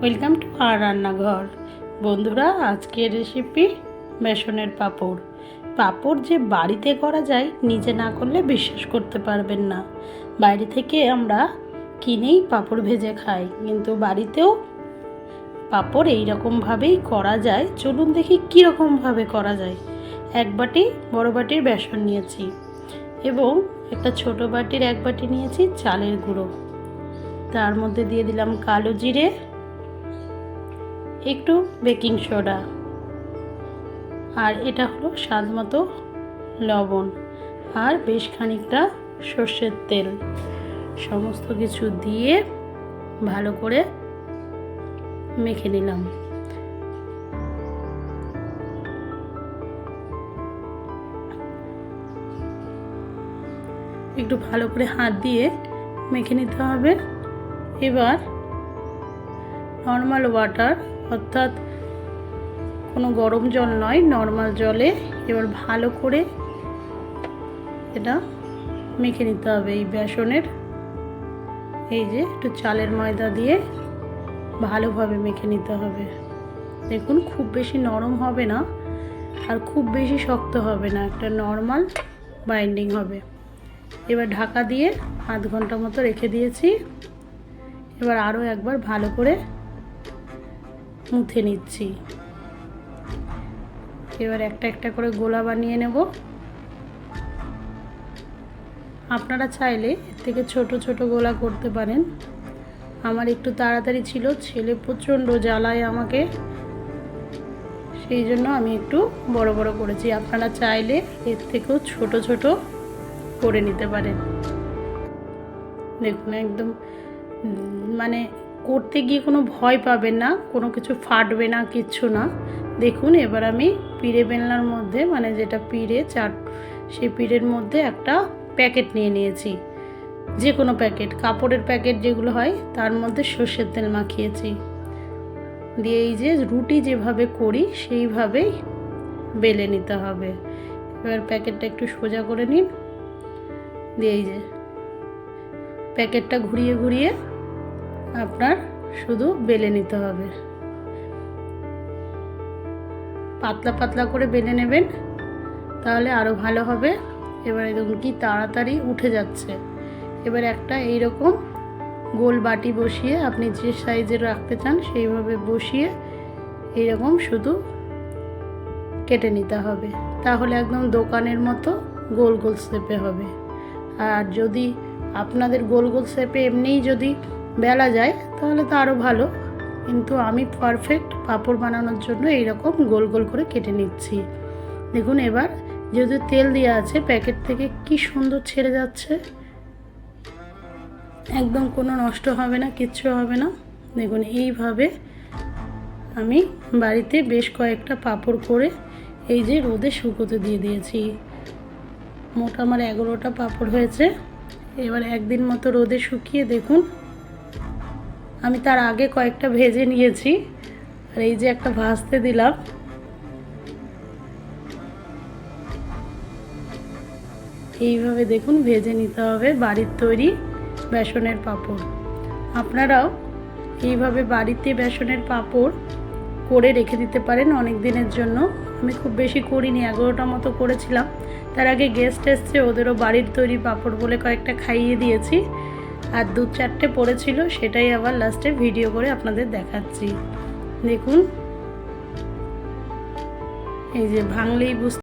Welcome to আর রান্নাঘর। বন্ধুরা, আজকের রেসিপি বেসনের পাঁপড়। পাঁপড় যে বাড়িতে করা যায়, নিজে না করলে বিশ্বাস করতে পারবেন না। বাইরে থেকে আমরা কিনেই পাঁপড় ভেজে খাই, কিন্তু বাড়িতেও পাঁপড় এইরকমভাবেই করা যায়। চলুন দেখি কীরকমভাবে করা যায়। এক বাটি বড় বাটির বেসন নিয়েছি এবং একটা ছোট বাটির এক বাটি নিয়েছি চালের গুঁড়ো। তার মধ্যে দিয়ে দিলাম কালো জিরে, একটু বেকিং সোডা, আর এটা হলো স্বাদ মতো লবণ, আর বেশ খানিকটা সর্ষের তেল। সমস্ত কিছু দিয়ে ভালো করে মেখে নিলাম। একটু ভালো করে হাত দিয়ে মেখে নিতে হবে। এবার নর্মাল ওয়াটার, অর্থাৎ কোনো গরম জল নয়, নর্মাল জলে এবার ভালো করে এটা মেখে নিতে হবে। এই বেসনের এই যে একটু চালের ময়দা দিয়ে ভালোভাবে মেখে নিতে হবে। দেখুন, খুব বেশি নরম হবে না আর খুব বেশি শক্ত হবে না, একটা নর্মাল বাইন্ডিং হবে। এবার ঢাকা দিয়ে আধ ঘন্টা মতো রেখে দিয়েছি। এবার আরও একবার ভালো করে মুথে নিচ্ছি। এবার একটা একটা করে গোলা বানিয়ে নেব। আপনারা চাইলে এর থেকে ছোট ছোট গোলা করতে পারেন। আমার একটু তাড়াতাড়ি ছিল, ছেলে প্রচণ্ড জ্বালায় আমাকে, সেই জন্য আমি একটু বড় বড় করেছি। আপনারা চাইলে এর থেকেও ছোট ছোট করে নিতে পারেন। দেখুন, একদম মানে করতে গিয়ে কোনো ভয় পাবেন না, কোনো কিছু ফাটবে না, কিচ্ছু না। দেখুন, এবার আমি পিড়ে বেলনার মধ্যে, মানে যেটা পিড়ে চাট, সেই পিড়ের মধ্যে একটা প্যাকেট নিয়ে নিয়েছি। যে কোনো প্যাকেট, কাপড়ের প্যাকেট যেগুলো হয়, তার মধ্যে সর্ষের তেল মাখিয়েছি। দিয়ে এই যে রুটি যেভাবে করি সেইভাবেই বেলে নিতে হবে। এবার প্যাকেটটা একটু সোজা করে নিন। দিয়ে এই যে প্যাকেটটা ঘুরিয়ে ঘুরিয়ে আপনার শুধু বেলে নিতে হবে। পাতলা পাতলা করে বেলে নেবেন, তাহলে আরও ভালো হবে। এবার দেখুন কি তাড়াতাড়ি উঠে যাচ্ছে। এবার একটা এইরকম গোল বাটি বসিয়ে, আপনি যে সাইজের রাখতে চান সেইভাবে বসিয়ে এইরকম শুধু কেটে নিতে হবে। তাহলে একদম দোকানের মতো গোল গোল শেপে হবে। আর যদি আপনাদের গোল গোল শেপে এমনিই যদি বেলা যায় তাহলে তো আরও ভালো, কিন্তু আমি পারফেক্ট পাঁপড় বানানোর জন্য এইরকম গোল গোল করে কেটে নিচ্ছি। দেখুন, এবার যেহেতু তেল দেওয়া আছে, প্যাকেট থেকে কি সুন্দর ছেড়ে যাচ্ছে, একদম কোনো নষ্ট হবে না, কিচ্ছু হবে না। দেখুন, এইভাবে আমি বাড়িতে বেশ কয়েকটা পাঁপড় করে এই যে রোদে শুকোতে দিয়ে দিয়েছি। মোট আমার 11টা পাঁপড় হয়েছে। এবার একদিন মতো রোদে শুকিয়ে দেখুন, আমি তার আগে কয়েকটা ভেজে নিয়েছি, আর এই যে একটা ভাজতে দিলাম। এইভাবে দেখুন ভেজে নিতে হবে বাড়ির তৈরি বেসনের পাঁপড়। আপনারাও এইভাবে বাড়িতে বেসনের পাঁপড় করে রেখে দিতে পারেন অনেক দিনের জন্য। আমি খুব বেশি করিনি, 11টা মতো করেছিলাম। তার আগে গেস্ট এসছে, ওদেরও বাড়ির তৈরি পাঁপড় বলে কয়েকটা খাইয়ে দিয়েছি, আর 2-4টে পড়েছিল, সেটাই আবার লাস্টে ভিডিও করে আপনাদের দেখাচ্ছি। দেখুন, এই যে ভাঙলেই বুঝতে